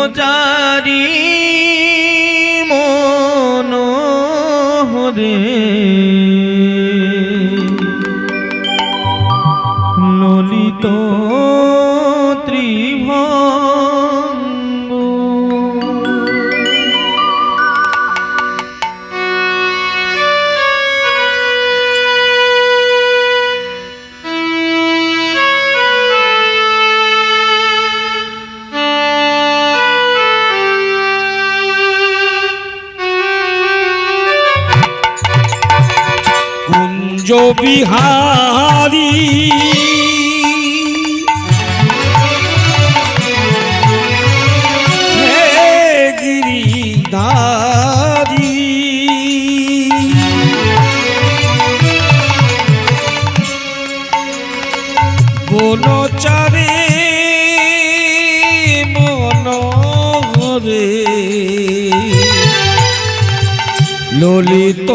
বনচারী মনোহরে ললিত ত্রিভঙ্গ কুঞ্জ বিহারী গিরিধারী বনচারে মনোহরে ললিত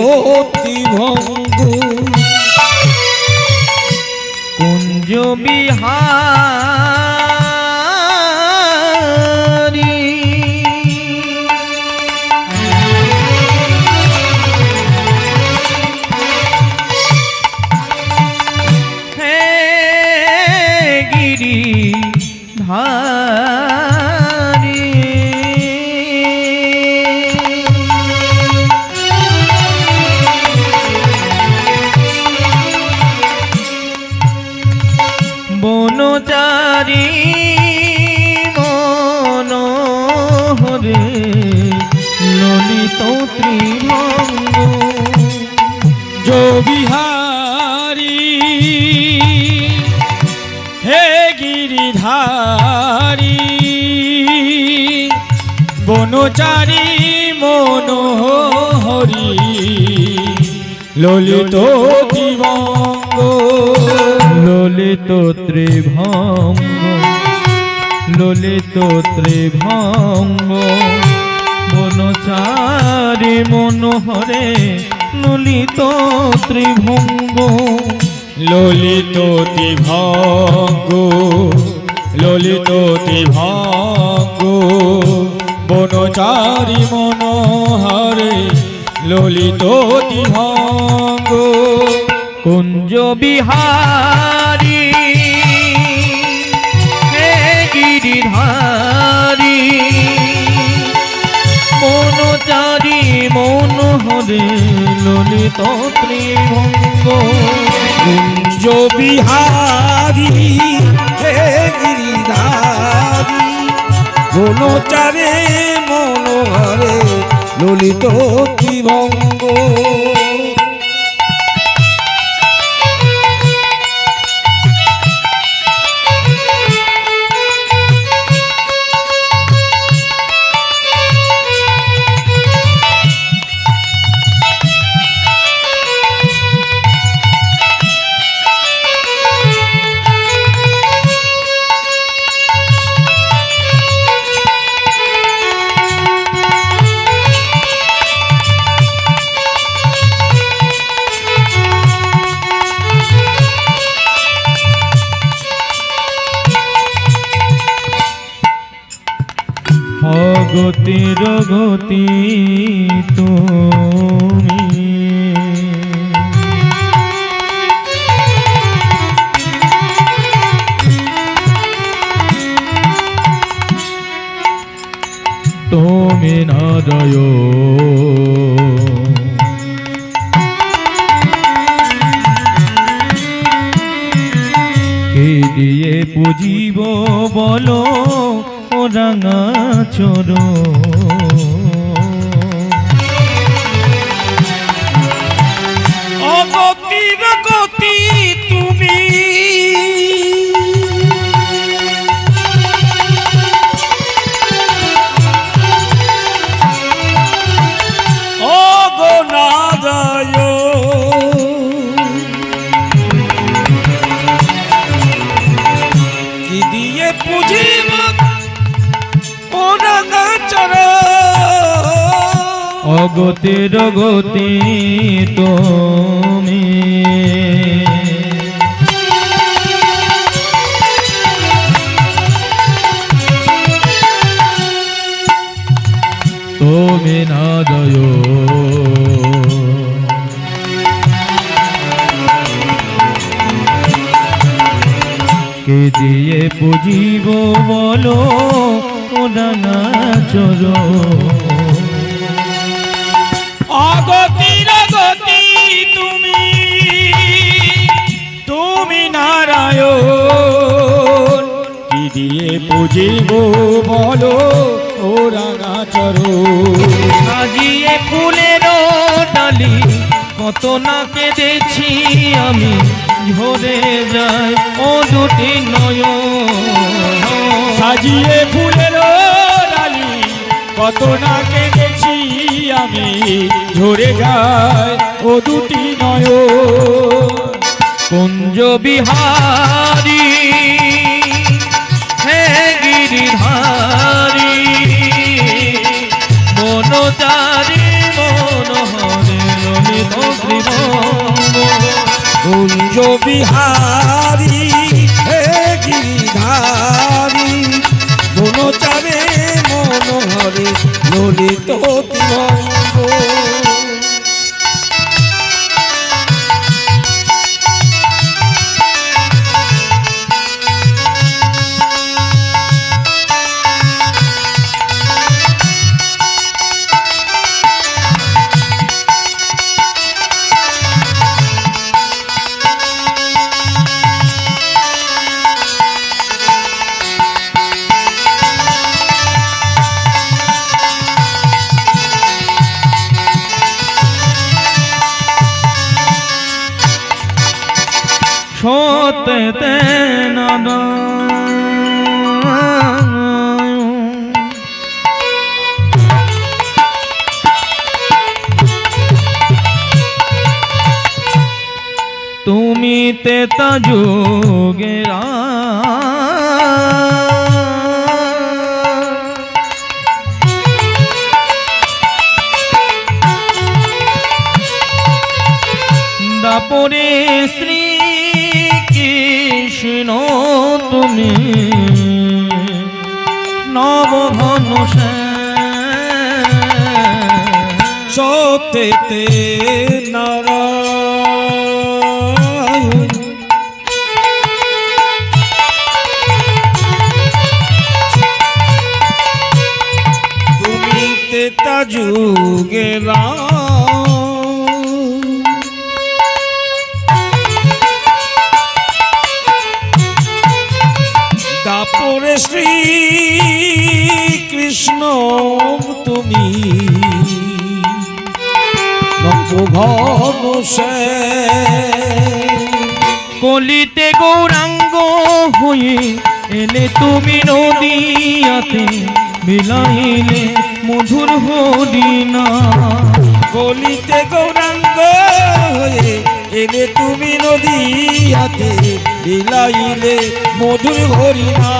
ত্রিভঙ্গ কুঞ্জ বিহারী হে গিরিধারী বনচারী মনোহরে ললিত ত্রিভঙ্গ বিহারী হে গিরিধারী বনচারী মনোহরি ললিত ত্রিভঙ্গ ললিত ত্রিভঙ্গ ললিত ত্রিভঙ্গ বনচারী মনোহরে ললিত ত্রিভঙ্গ ললিত ত্রিভঙ্গ ললিত ত্রিভঙ্গ বনচারী মনোহরে ললিত ত্রিভঙ্গ কুঞ্জ বিহারী হে গিরিধারী বনচারী মনোহরে ললিত ত্রিভঙ্গ কুঞ্জ বিহারী হে গিরিধারী বনচারে মনোহরে ললিত ত্রিভঙ্গ অগতির গতি তুমি তুমি নারায়ণ কে দিয়ে পুজিব বলো রাঙা চরো অগতির গতি তুমি কি দিয়ে পুজিব অগতির গতি তুমি তুমি নারায়ণ। কে দিয়ে পুজিব বলো ও রাঙা চরণ। অগতির গতি তুমি, তুমি নারায়ণ। কি দিয়ে পুজিব বলো ও রাঙা চরণ। সাজিয়ে ফুলের ডালি কত না কেঁদেছি আমি, ঝরে যায় ও দুটি নয়ন। সাজিয়ে ফুলের ডালি কত না কেঁদেছি আমি, ঝরে যায় ও দুটি নয়ন। কুঞ্জ বিহারী হে গিরিধারী, মনোচারী মনোহরে ললিত ত্রিভঙ্গ। কুঞ্জ বিহারী হে গিরিধারী, মনোচারে মনোহরে ললিত ত্রিভঙ্গ। সত্যতে নারায়ণ, তুমি তেতা যোগেরা দাপরে শ্রী কৃষ্ণ তুমি নবঘন সত্যতে নারায়ণ, তুমি তেতা যুগেরা দাপরে শ্রী কৃষ্ণ তুমি নবঘন কলিতে গৌরাঙ্গ হয়ে এলে তুমি নদিয়াতে, বিলাইলে মধুর হরিনা। কলিতে গৌরাঙ্গ হয়ে এলে তুমি নদিয়াতে, বিলাইলে মধুর হরিণা।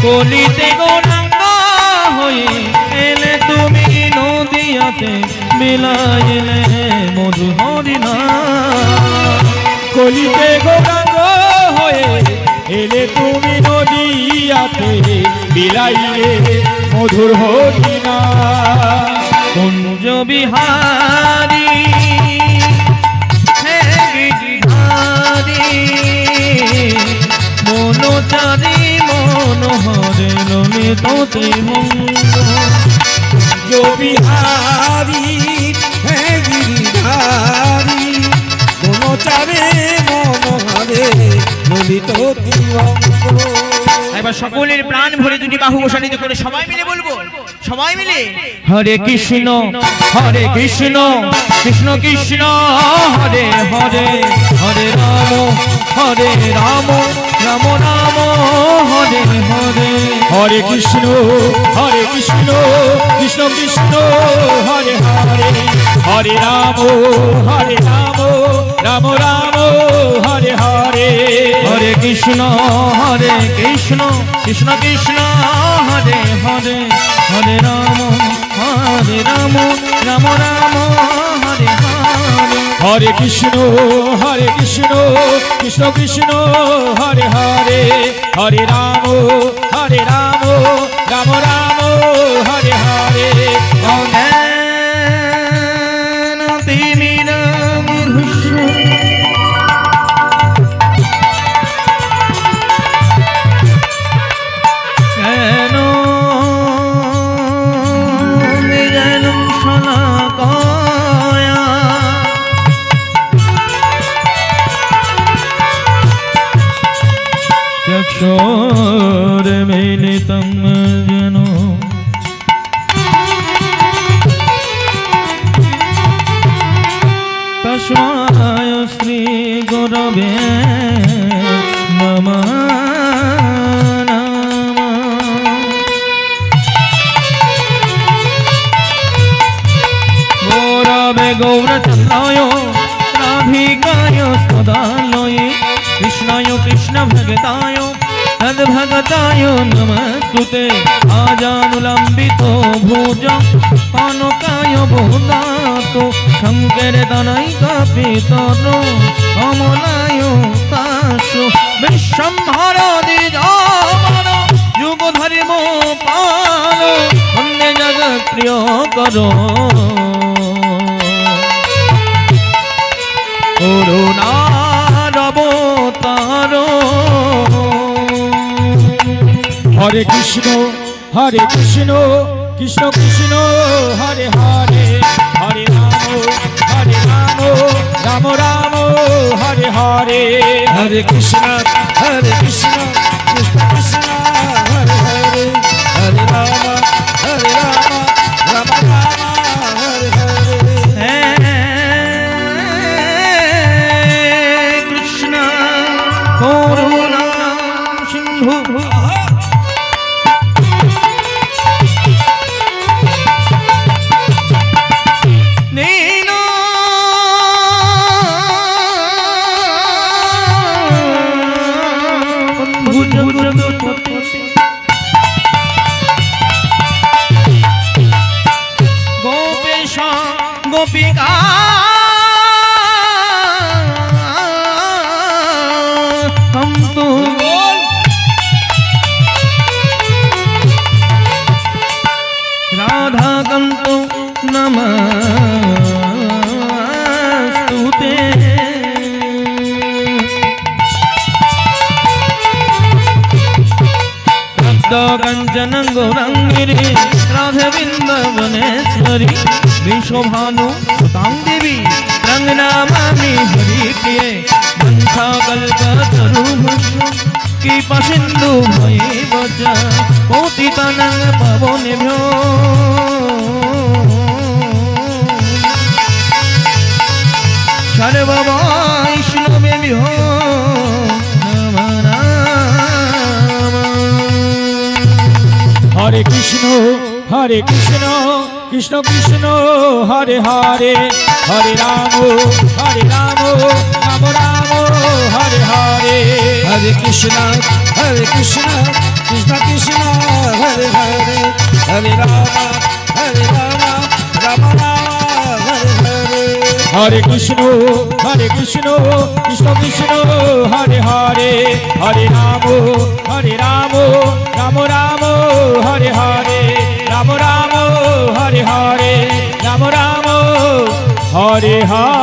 কলিতে গৌরাঙ্গ হয়ে এলে তুমি নদিয়াতে, বিলাইলে মধুর হরিনা। কলিতে গৌরাঙ্গ হয়ে এলে তুমি নদিয়াতে, বিলাইলে মধুর হরিণা। কুঞ্জ বিহারী হে গিরিধারী, মনোচারী মনোহরে ললিত ত্রিভঙ্গ। বিহারী হে গিরিধারী, মনোচারে মনোহরে ললিত ত্রিভঙ্গ। এবার সকলের প্রাণ ভরে দুটি বাহু প্রসারিত করে সবাই মিলে বলবো, সবাই মিলে হরে কৃষ্ণ কৃষ্ণ কৃষ্ণ হরে হরে, হরে রাম রাম রাম হরে হরে। হরে কৃষ্ণ কৃষ্ণ কৃষ্ণ হরে হরে, হরে রাম রাম রাম হরে হরে। হরে কৃষ্ণ কৃষ্ণ কৃষ্ণ হরে হরে, হরে রাম রাম রাম হরে হরে। হরে কৃষ্ণ কৃষ্ণ কৃষ্ণ হরে হরে, হরে রাম রাম রাম হরে হরে। गौरचन्द्राय राधिकाय सदालये कृष्णाय कृष्णभगताय तद्भगताय नमस्तुते आजानुलम्बितो भुज पानकाय बोधातो शङ्करतनैकपितरो कमलाय तासु विश्वम्भर द्विजावर युगधर्म पाल वन्दे जगत्प्रिय करो করুণার অবতার হরে কৃষ্ণ কৃষ্ণ কৃষ্ণ হরে হরে হরে রাম রাম রাম হরে হরে हरे कृष्ण कृष्ण कृष्ण हरे हरे हरे राम राम राम हरे हरे কৃষ্ণ করুণা সিন্ধু নীল গোপেশ গোপিকা তু রাধাকান্ত নমস্তুতে কাঞ্চন গৌরাঙ্গিরে রাধে বৃন্দাবনেশ্বরী বিশ্বভানু সুতাং দেবী রঙ্গনামামি হরি প্রিয়ে বংশা কল্পতরুভুষ কৃপা সিন্ধু ভয়ে বচা পতিতানাং পাবনেভ্যো সর্ববৈষ্ণবেভ্যো নমো নমঃ হরে কৃষ্ণ কৃষ্ণ কৃষ্ণ হরে হরে হরে রাম রাম রাম হরে হরে हरे कृष्ण कृष्ण कृष्ण हरे हरे हरे राम राम राम हरे हरे हरे कृष्ण कृष्ण कृष्ण हरे हरे हरे राम राम राम हरे हरे राम हरे हरे राम हरे हरे